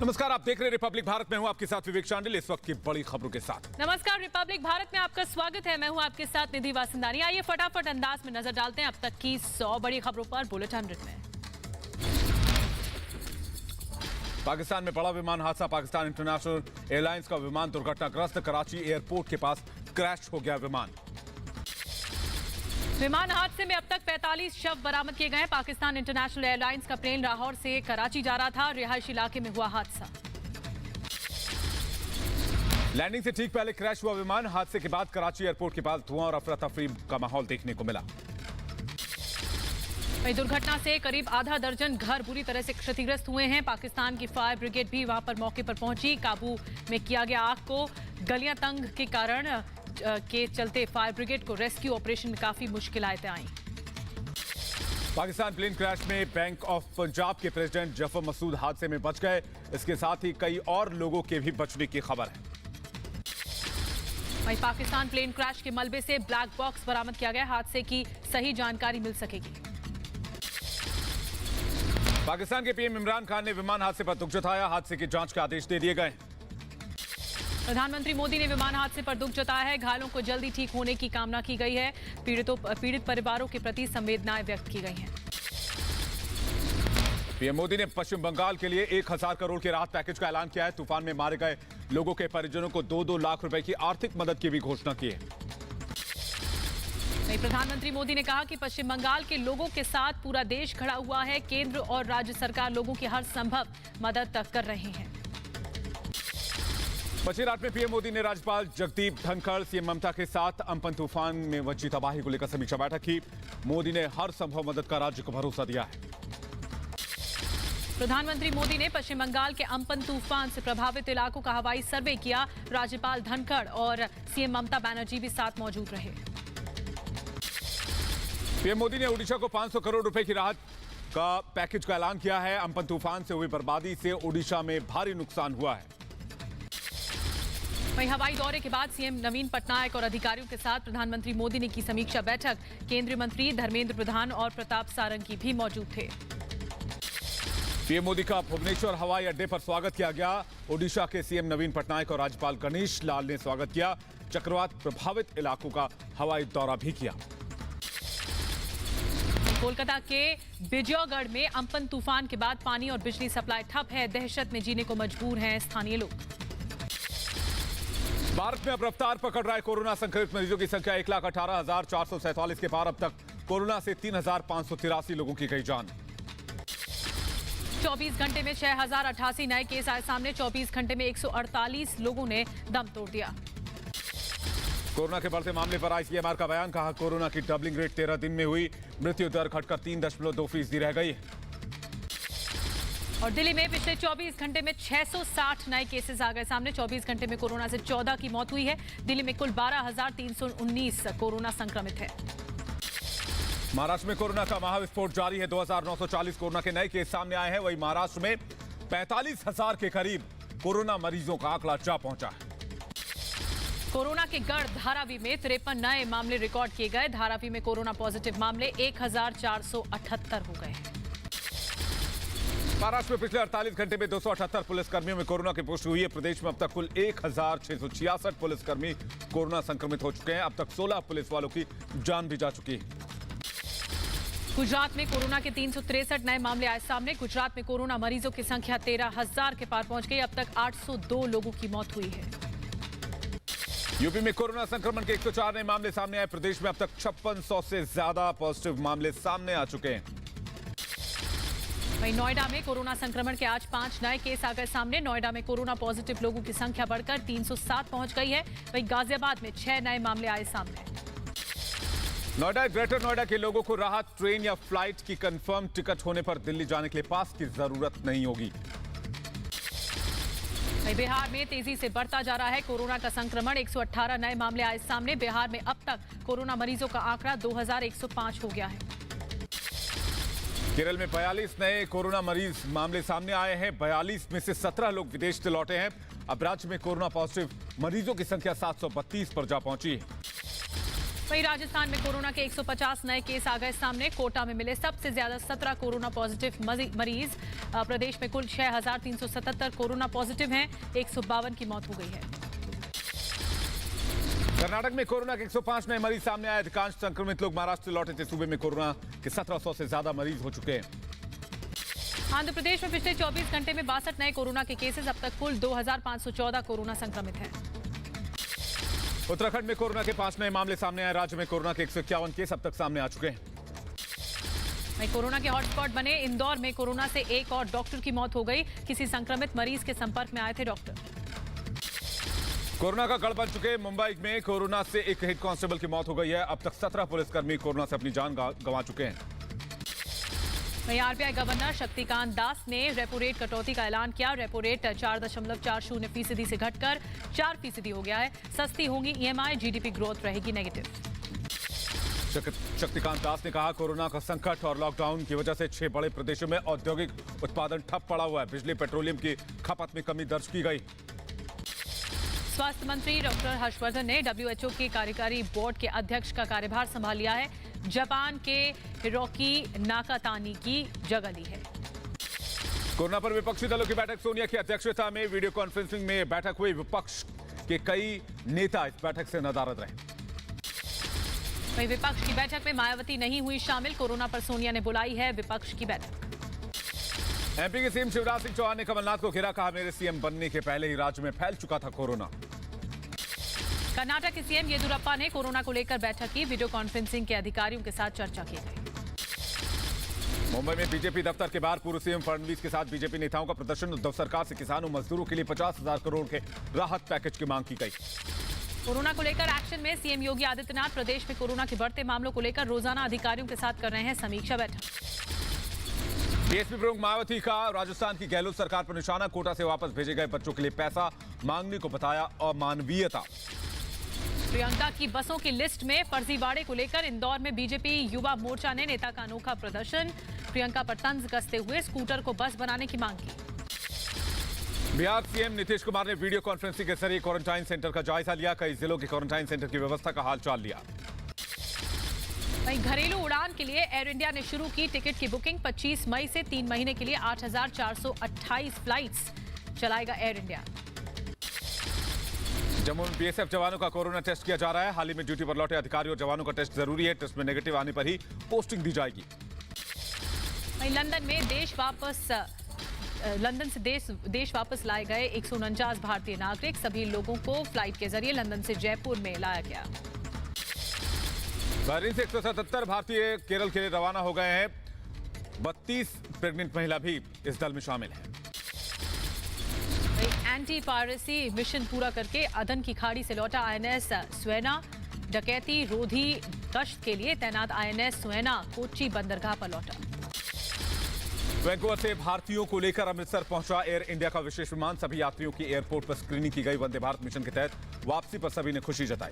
नमस्कार, आप देख रहे हैं रिपब्लिक भारत में हूं आपके साथ विवेक चांडिल। इस वक्त की बड़ी खबरों के साथ नमस्कार, रिपब्लिक भारत में आपका स्वागत है। मैं हूं आपके साथ निधि वासंदानी। आइए फटाफट अंदाज में नजर डालते हैं अब तक की 100 बड़ी खबरों पर बुलेटिन में। पाकिस्तान में बड़ा विमान हादसा। पाकिस्तान इंटरनेशनल एयरलाइंस का विमान दुर्घटनाग्रस्त। कराची एयरपोर्ट के पास क्रैश हो गया विमान हादसे में अब तक 45 शव बरामद किए गए हैं। पाकिस्तान इंटरनेशनल एयरलाइंस का प्लेन लाहौर से कराची जा रहा था। रिहायशी इलाके में हुआ हादसा। लैंडिंग से ठीक पहले क्रैश हुआ विमान। हादसे के बाद कराची एयरपोर्ट के पास धुआं और अफरा तफरी का माहौल देखने को मिला। वहीं दुर्घटना से करीब आधा दर्जन घर बुरी तरह से क्षतिग्रस्त हुए हैं। पाकिस्तान की फायर ब्रिगेड भी वहां पर मौके पर पहुंची। काबू में किया गया आग को। गलियां तंग के कारण के चलते फायर ब्रिगेड को रेस्क्यू ऑपरेशन में काफी मुश्किलें आई। पाकिस्तान प्लेन क्रैश में बैंक ऑफ पंजाब के प्रेसिडेंट जफर मसूद हादसे में बच गए। इसके साथ ही कई और लोगों के भी बचने की खबर है। वहीं पाकिस्तान प्लेन क्रैश के मलबे से ब्लैक बॉक्स बरामद किया गया। हादसे की सही जानकारी मिल सकेगी। पाकिस्तान के पीएम इमरान खान ने विमान हादसे पर दुख जताया। हादसे की जांच के आदेश दे दिए गए। प्रधानमंत्री मोदी ने विमान हादसे पर दुख जताया है। घायलों को जल्दी ठीक होने की कामना की गई है। पीड़ित परिवारों के प्रति संवेदनाएं व्यक्त की गई हैं। पीएम मोदी ने पश्चिम बंगाल के लिए 1000 करोड़ के राहत पैकेज का ऐलान किया है। तूफान में मारे गए लोगों के परिजनों को 2-2 लाख रुपए की आर्थिक मदद की भी घोषणा की है। प्रधानमंत्री मोदी ने कहा कि पश्चिम बंगाल के लोगों के साथ पूरा देश खड़ा हुआ है। केंद्र और राज्य सरकार लोगों की हर संभव मदद कर रहे हैं। बसीरहाट में पीएम मोदी ने राज्यपाल जगदीप धनखड़, सीएम ममता के साथ अम्पन तूफान में मची तबाही को लेकर समीक्षा बैठक की। मोदी ने हर संभव मदद का राज्य को भरोसा दिया है। प्रधानमंत्री मोदी ने पश्चिम बंगाल के अम्पन तूफान से प्रभावित इलाकों का हवाई सर्वे किया। राज्यपाल धनखड़ और सीएम ममता बनर्जी भी साथ मौजूद रहे। पीएम मोदी ने ओडिशा को 500 करोड़ रुपए की राहत का पैकेज का ऐलान किया है। अम्पन तूफान से हुई बर्बादी से ओडिशा में भारी नुकसान हुआ है। वहीं हवाई दौरे के बाद सीएम नवीन पटनायक और अधिकारियों के साथ प्रधानमंत्री मोदी ने की समीक्षा बैठक। केंद्रीय मंत्री धर्मेंद्र प्रधान और प्रताप सारंगी भी मौजूद थे। पीएम मोदी का भुवनेश्वर हवाई अड्डे पर स्वागत किया गया। ओडिशा के सीएम नवीन पटनायक और राज्यपाल गणेश लाल ने स्वागत किया। चक्रवात प्रभावित इलाकों का हवाई दौरा भी किया। कोलकाता के बिजयगढ़ में अम्पन तूफान के बाद पानी और बिजली सप्लाई ठप है। दहशत में जीने को मजबूर हैं स्थानीय लोग। भारत में अब रफ्तार पकड़ रहा है कोरोना संक्रमित मरीजों की संख्या। 1,18,447 के पार। अब तक कोरोना से 3,583 लोगों की गई जान। 24 घंटे में 6,088 नए केस आए सामने। 24 घंटे में 148 लोगों ने दम तोड़ दिया। कोरोना के बढ़ते मामले पर आईसीएमआर का बयान। कहा कोरोना की डबलिंग रेट 13 दिन में हुई। मृत्यु दर घटकर 3.2% रह गई। और दिल्ली में पिछले 24 घंटे में 660 नए केसेस आ गए सामने। 24 घंटे में कोरोना से 14 की मौत हुई है। दिल्ली में कुल 12,319 कोरोना संक्रमित है। महाराष्ट्र में कोरोना का महाविस्फोट जारी है। 2,940 कोरोना के नए केस सामने आए हैं। वहीं महाराष्ट्र में 45,000 के करीब कोरोना मरीजों का आंकड़ा जा पहुंचा है। कोरोना के गढ़ धारावी में 53 नए मामले रिकॉर्ड किए गए। धारावी में कोरोना पॉजिटिव मामले 1,478 हो गए हैं। महाराष्ट्र में पिछले 48 घंटे में 278 पुलिसकर्मियों में कोरोना की पुष्टि हुई है। प्रदेश में अब तक कुल 1,666 पुलिसकर्मी कोरोना संक्रमित हो चुके हैं। अब तक 16 पुलिस वालों की जान भी जा चुकी है। गुजरात में कोरोना के 363 नए मामले आए सामने। गुजरात में कोरोना मरीजों की संख्या 13,000 के पार पहुंच गई। अब तक 802 लोगों की मौत हुई है। यूपी में कोरोना संक्रमण के 104 नए मामले सामने आए। प्रदेश में अब तक 5600 से ज्यादा पॉजिटिव मामले सामने आ चुके हैं। वहीं नोएडा में कोरोना संक्रमण के आज 5 नए केस आ गए सामने। नोएडा में कोरोना पॉजिटिव लोगों की संख्या बढ़कर 307 पहुंच गई है। वहीं गाजियाबाद में 6 नए मामले आए सामने। नोएडा ग्रेटर नोएडा के लोगों को राहत। ट्रेन या फ्लाइट की कंफर्म टिकट होने पर दिल्ली जाने के लिए पास की जरूरत नहीं होगी। बिहार में तेजी से बढ़ता जा रहा है कोरोना का संक्रमण। 118 नए मामले आए सामने। बिहार में अब तक कोरोना मरीजों का आंकड़ा 2,105 हो गया है। केरल में 42 नए कोरोना मरीज मामले सामने आए हैं। 42 में से 17 लोग विदेश से लौटे हैं। अब राज्य में कोरोना पॉजिटिव मरीजों की संख्या 732 पर जा पहुंची है। वहीं राजस्थान में कोरोना के 150 नए केस आ गए सामने। कोटा में मिले सबसे ज्यादा 17 कोरोना पॉजिटिव मरीज। प्रदेश में कुल 6,377 कोरोना पॉजिटिव हैं। 152 की मौत हो गई है। कर्नाटक में कोरोना के 105 नए मरीज सामने आए। अधिकांश संक्रमित लोग महाराष्ट्र से लौटे थे। सूबे में कोरोना के 1700 से ज्यादा मरीज हो चुके हैं। आंध्र प्रदेश में पिछले 24 घंटे में 62 नए कोरोना के केसेस। अब तक कुल 2,514 कोरोना संक्रमित हैं। उत्तराखंड में कोरोना के 5 नए मामले सामने आए। राज्य में कोरोना के 151 केस अब तक सामने आ चुके हैं। वहीं कोरोना के हॉटस्पॉट बने इंदौर में कोरोना से एक और डॉक्टर की मौत हो गई। किसी संक्रमित मरीज के संपर्क में आए थे डॉक्टर। कोरोना का गढ़ बन चुके मुंबई में कोरोना से एक हेड कांस्टेबल की मौत हो गई है। अब तक 17 पुलिसकर्मी कोरोना से अपनी जान गंवा चुके हैं। वहीं आरबीआई गवर्नर शक्तिकांत दास ने रेपो रेट कटौती का ऐलान किया। रेपो रेट 4.40% से घटकर 4% हो गया है। सस्ती होंगी ईएमआई, जीडीपी ग्रोथ रहेगी नेगेटिव। शक्तिकांत दास ने कहा, कोरोना का संकट और लॉकडाउन की वजह से 6 बड़े प्रदेशों में औद्योगिक उत्पादन ठप पड़ा हुआ है। बिजली, पेट्रोलियम की खपत में कमी दर्ज की गई। स्वास्थ्य मंत्री डॉक्टर हर्षवर्धन ने डब्ल्यूएचओ के कार्यकारी बोर्ड के अध्यक्ष का कार्यभार संभाल लिया है। जापान के हिरोकी नाकातानी की जगह ली है। कोरोना पर विपक्षी दलों की बैठक। सोनिया की अध्यक्षता में वीडियो कॉन्फ्रेंसिंग में बैठक हुई। विपक्ष के कई नेता इस बैठक से नदारद रहे। वहीं विपक्ष की बैठक में मायावती नहीं हुई शामिल। कोरोना पर सोनिया ने बुलाई है विपक्ष की बैठक। एमपी के सीएम शिवराज सिंह चौहान ने कमलनाथ को घेरा। कहा, मेरे सीएम बनने के पहले ही राज्य में फैल चुका था कोरोना। कर्नाटक के सीएम येदियुरप्पा ने कोरोना को लेकर बैठक की। वीडियो कॉन्फ्रेंसिंग के अधिकारियों के साथ चर्चा की गई। मुंबई में बीजेपी दफ्तर के बाहर पूर्व सीएम फडणवीस के साथ बीजेपी नेताओं का प्रदर्शन। उद्धव सरकार से किसानों मजदूरों के लिए 50,000 करोड़ के राहत पैकेज की मांग की गई। कोरोना को लेकर एक्शन में सीएम योगी आदित्यनाथ प्रदेश में कोरोना के बढ़ते मामलों को लेकर रोजाना अधिकारियों के साथ कर रहे हैं समीक्षा बैठक। बीएसपी प्रमुख मायावती का राजस्थान की गहलोत सरकार पर निशाना। कोटा से वापस भेजे गए बच्चों के लिए पैसा मांगने को बताया अमानवीयता। प्रियंका की बसों की लिस्ट में फर्जीवाड़े को लेकर इंदौर में बीजेपी युवा मोर्चा ने नेता का अनोखा प्रदर्शन। प्रियंका पर तंज कसते हुए स्कूटर को बस बनाने की मांग की। बिहार सीएम नीतीश कुमार ने वीडियो कॉन्फ्रेंसिंग के जरिए क्वारंटाइन सेंटर का जायजा लिया। कई जिलों के क्वारंटाइन सेंटर की व्यवस्था का हालचाल लिया। वहीं घरेलू उड़ान के लिए एयर इंडिया ने शुरू की टिकट की बुकिंग। 25 मई से 3 महीने के लिए 8,428 फ्लाइट्स चलाएगा एयर इंडिया। जम्मू में बीएसएफ जवानों का कोरोना टेस्ट किया जा रहा है। हाल ही में ड्यूटी पर लौटे अधिकारियों और जवानों का टेस्ट जरूरी है। टेस्ट में नेगेटिव आने पर ही पोस्टिंग दी जाएगी। वहीं लंदन से देश वापस लाए गए 149 भारतीय नागरिक। सभी लोगों को फ्लाइट के जरिए लंदन से जयपुर में लाया गया। बहरीन से 177 भारतीय केरल के लिए रवाना हो गए हैं। 32 प्रेग्नेंट महिला भी इस दल में शामिल है। एंटी पायरेसी मिशन पूरा करके अदन की खाड़ी से लौटा आईएनएस सुएना। डकैती रोधी गश्त के लिए तैनात आईएनएस सुएना कोच्चि बंदरगाह पर लौटा। वैंकूवर से भारतीयों को लेकर अमृतसर पहुंचा एयर इंडिया का विशेष विमान। सभी यात्रियों की एयरपोर्ट पर स्क्रीनिंग की गई। वंदे भारत मिशन के तहत वापसी पर सभी ने खुशी जताई।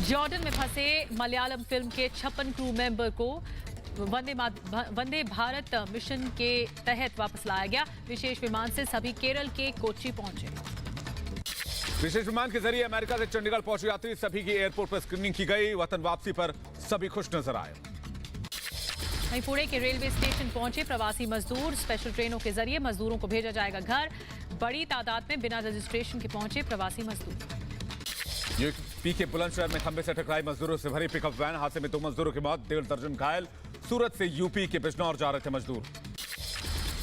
जॉर्डन में फंसे मलयालम फिल्म के 56 क्रू मेंबर को वंदे भारत मिशन के तहत वापस लाया गया। विशेष विमान से सभी केरल के कोच्चि पहुंचे। विशेष विमान के जरिए अमेरिका से चंडीगढ़ पहुंचे यात्री। सभी की एयरपोर्ट पर स्क्रीनिंग की गई। वतन वापसी पर सभी खुश नजर आए। वहीं पुणे के रेलवे स्टेशन पहुंचे प्रवासी मजदूर। स्पेशल ट्रेनों के जरिए मजदूरों को भेजा जाएगा घर। बड़ी तादाद में बिना रजिस्ट्रेशन के पहुंचे प्रवासी मजदूर। यूपी के बुलंदशहर में खंबे से टकराई मजदूरों से भरी पिकअप वैन। हादसे में 2 मजदूरों की मौत, 1.5 दर्जन घायल। सूरत से यूपी के बिजनौर जा रहे थे मजदूर।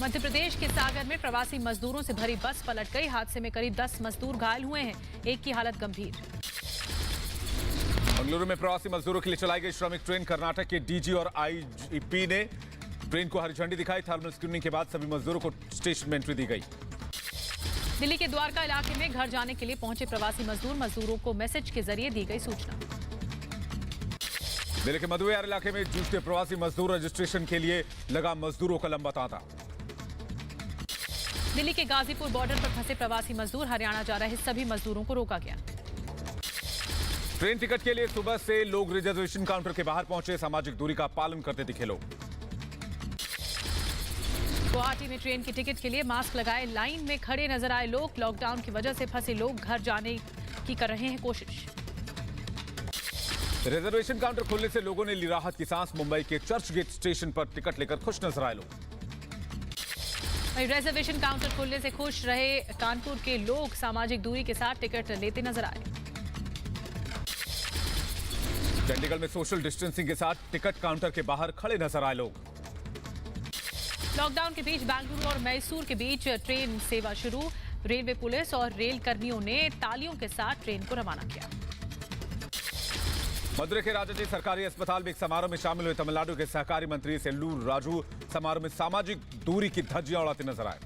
मध्य प्रदेश के सागर में प्रवासी मजदूरों से भरी बस पलट गई। हादसे में करीब 10 मजदूर घायल हुए हैं। एक की हालत गंभीर। बेंगलुरु में प्रवासी मजदूरों के लिए चलाई गई श्रमिक ट्रेन। कर्नाटक के डीजी और आईजीपी ने ट्रेन को हरी झंडी दिखाई। थर्मल स्क्रीनिंग के बाद सभी मजदूरों को स्टेशन में एंट्री दी गई। दिल्ली के द्वारका इलाके में घर जाने के लिए पहुंचे प्रवासी मजदूरों को मैसेज के जरिए दी गई सूचना। दिल्ली के मधुयार इलाके में जूझते प्रवासी मजदूर। रजिस्ट्रेशन के लिए लगा मजदूरों का लंबा तांता। दिल्ली के गाजीपुर बॉर्डर पर फंसे प्रवासी मजदूर। हरियाणा जा रहे सभी मजदूरों को रोका गया। ट्रेन टिकट के लिए सुबह से लोग रिजर्वेशन काउंटर के बाहर पहुंचे। सामाजिक दूरी का पालन करते दिखे लोग। गुवाहाटी में ट्रेन की टिकट के लिए मास्क लगाए लाइन में खड़े नजर आए लोग। लॉकडाउन की वजह से फंसे लोग घर जाने की कर रहे हैं कोशिश। रिजर्वेशन काउंटर खुलने से लोगों ने ली राहत की सांस। मुंबई के चर्च गेट स्टेशन पर टिकट लेकर खुश नजर आए लोग। रिजर्वेशन काउंटर खुलने से खुश रहे कानपुर के लोग, सामाजिक दूरी के साथ टिकट लेते नजर आए। चंडीगढ़ में सोशल डिस्टेंसिंग के साथ टिकट काउंटर के बाहर खड़े नजर आए लोग। लॉकडाउन के बीच बेंगलुरु और मैसूर के बीच ट्रेन सेवा शुरू। रेलवे पुलिस और रेल कर्मियों ने तालियों के साथ ट्रेन को रवाना किया। मदुरै के राजाजी सरकारी अस्पताल में एक समारोह में शामिल हुए तमिलनाडु के सहकारी मंत्री सेल्लूर राजू समारोह में सामाजिक दूरी की धज्जियां उड़ाते नजर आए।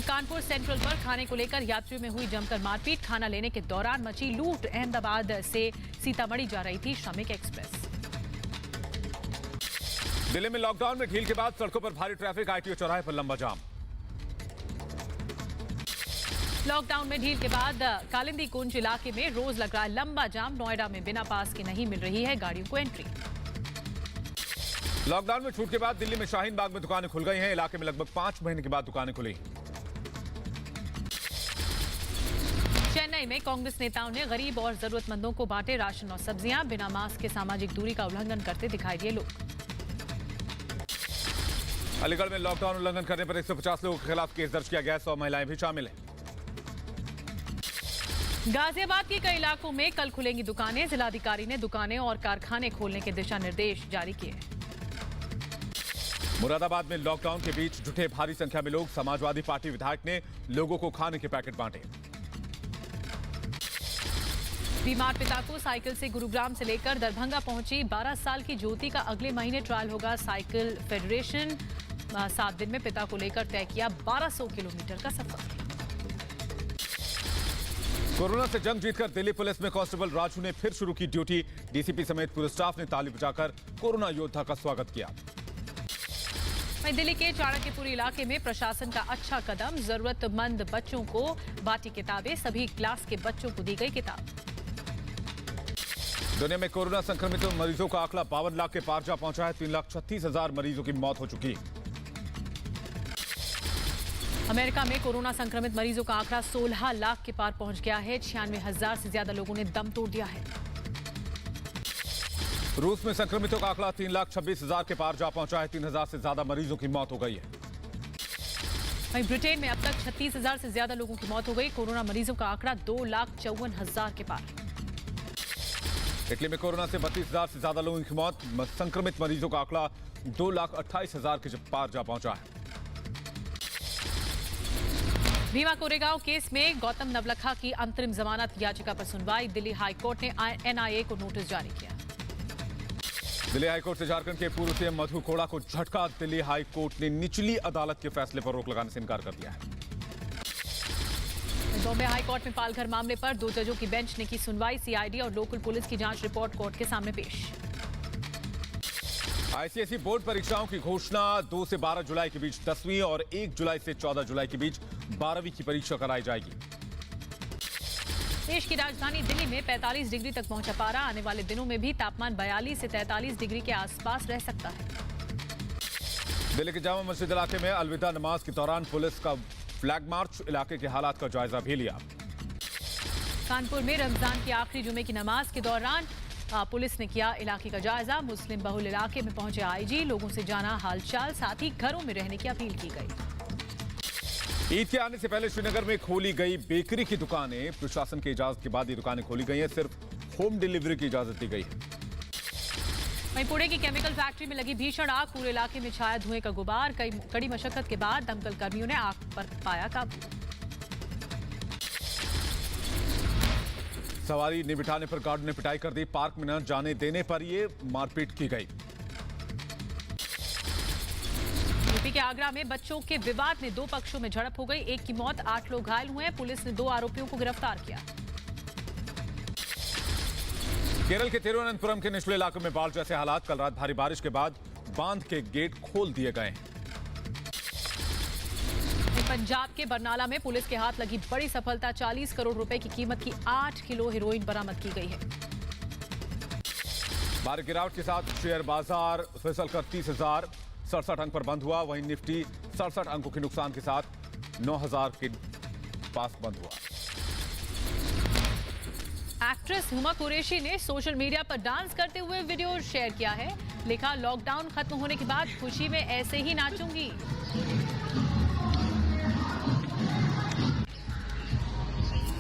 कानपुर सेंट्रल पर खाने को लेकर यात्रियों में हुई जमकर मारपीट। खाना लेने के दौरान मची लूट। अहमदाबाद से सीतामढ़ी जा रही थी श्रमिक एक्सप्रेस। दिल्ली में लॉकडाउन में ढील के बाद सड़कों पर भारी ट्रैफिक। आईटीओ चौराहे पर लंबा जाम। लॉकडाउन में ढील के बाद कालिंदी कुंज इलाके में रोज लग रहा है लंबा जाम। नोएडा में बिना पास के नहीं मिल रही है गाड़ियों को एंट्री। लॉकडाउन में छूट के बाद दिल्ली में शाहीन बाग में दुकानें खुल गई हैं। इलाके में लगभग 5 महीने के बाद दुकानें खुली। चेन्नई में कांग्रेस नेताओं ने गरीब और जरूरतमंदों को बांटे राशन और सब्जियां। बिना मास्क के सामाजिक दूरी का उल्लंघन करते दिखाई दिए लोग। अलीगढ़ में लॉकडाउन उल्लंघन करने पर 150 लोगों के खिलाफ केस दर्ज किया गया। 100 महिलाएं भी शामिल हैं। गाजियाबाद के कई इलाकों में कल खुलेंगी दुकानें। जिलाधिकारी ने दुकानें और कारखाने खोलने के दिशा निर्देश जारी किए। मुरादाबाद में लॉकडाउन के बीच जुटे भारी संख्या में लोग। समाजवादी पार्टी विधायक ने लोगों को खाने के पैकेट बांटे। बीमार पिता को साइकिल से गुरुग्राम से लेकर दरभंगा पहुंची 12 साल की ज्योति का अगले महीने ट्रायल होगा। साइकिल फेडरेशन 7 दिन में पिता को लेकर तय किया 1200 किलोमीटर का सफर। कोरोना से जंग जीतकर दिल्ली पुलिस में कांस्टेबल राजू ने फिर शुरू की ड्यूटी। डीसीपी समेत पूरे स्टाफ ने ताली बजाकर कोरोना योद्धा का स्वागत किया। वहीं दिल्ली के चाणक्यपुरी इलाके में प्रशासन का अच्छा कदम। जरूरतमंद बच्चों को बांटी किताबें। सभी क्लास के बच्चों को दी गई किताब। दुनिया में कोरोना संक्रमित मरीजों का आंकड़ा 52 लाख के पार जा पहुंचा है। 3,36,000 मरीजों की मौत हो चुकी है। अमेरिका में कोरोना संक्रमित मरीजों का आंकड़ा 16 लाख के पार पहुंच गया है। 96,000 से ज्यादा लोगों ने दम तोड़ दिया है। रूस में संक्रमितों का आंकड़ा 3,26,000 के पार जा पहुंचा है। 3,000 से ज्यादा मरीजों की मौत हो गई है। वहीं ब्रिटेन में अब तक 36,000 से ज्यादा लोगों की मौत हो गई। कोरोना मरीजों का आंकड़ा 2,54,000 के पार। इटली में कोरोना से 32,000 से ज्यादा लोगों की मौत। संक्रमित मरीजों का आंकड़ा 2,28,000 के पार जा पहुंचा है। भीमा कोरेगांव केस में गौतम नवलखा की अंतरिम जमानत याचिका पर सुनवाई। दिल्ली हाईकोर्ट ने एनआईए को नोटिस जारी किया। दिल्ली हाईकोर्ट से झारखंड के पूर्व सीएम मधु कोड़ा को झटका। दिल्ली हाईकोर्ट ने निचली अदालत के फैसले पर रोक लगाने से इनकार कर दिया है। बॉम्बे हाईकोर्ट में पालघर मामले पर 2 जजों की बेंच ने की सुनवाई। सीआईडी और लोकल पुलिस की जांच रिपोर्ट कोर्ट के सामने पेश। आईसीएसई बोर्ड परीक्षाओं की घोषणा। 2 से 12 जुलाई के बीच 10वीं और 1 जुलाई से 14 जुलाई के बीच 12वीं की परीक्षा कराई जाएगी। देश की राजधानी दिल्ली में 45 डिग्री तक पहुंचा पारा। आने वाले दिनों में भी तापमान 42 से 43 डिग्री के आसपास रह सकता है। दिल्ली के जामा मस्जिद इलाके में अलविदा नमाज के दौरान पुलिस का फ्लैग मार्च। इलाके के हालात का जायजा भी लिया। कानपुर में रमजान की आखिरी जुमे की नमाज के दौरान पुलिस ने किया इलाके का जायजा। मुस्लिम बहुल इलाके में पहुंचे आईजी। लोगों से जाना हालचाल, साथ ही घरों में रहने की अपील की गई। ईद के आने से पहले श्रीनगर में खोली गई बेकरी की दुकानें। प्रशासन की इजाजत के बाद ये दुकानें खोली गई हैं। सिर्फ होम डिलीवरी की इजाजत दी गई है। वहीं पुणे की केमिकल फैक्ट्री में लगी भीषण आग। पूरे इलाके में छाया धुएं का गुबार। कड़ी मशक्कत के बाद दमकल कर्मियों ने आग पर पाया काबू। सवारी ने बिठाने पर गार्ड ने पिटाई कर दी। पार्क में न जाने देने पर ये मारपीट की गई। यूपी के आगरा में बच्चों के विवाद में 2 पक्षों में झड़प हो गई। 1 की मौत, 8 लोग घायल हुए। पुलिस ने 2 आरोपियों को गिरफ्तार किया। केरल के तिरुवनंतपुरम के निचले इलाकों में बाढ़ जैसे हालात। कल रात भारी बारिश के बाद बांध के गेट खोल दिए गए हैं। पंजाब के बरनाला में पुलिस के हाथ लगी बड़ी सफलता। 40 करोड़ रुपए की कीमत की 8 किलो हेरोइन बरामद की गई है। भारी गिरावट के साथ शेयर बाजार फिसलकर 30,067 अंक पर बंद हुआ। वहीं निफ्टी 67 अंकों के नुकसान के साथ 9,000 के पास बंद हुआ। एक्ट्रेस हुमा कुरैशी ने सोशल मीडिया पर डांस करते हुए वीडियो शेयर किया है। लिखा, लॉकडाउन खत्म होने के बाद खुशी में ऐसे ही नाचूंगी।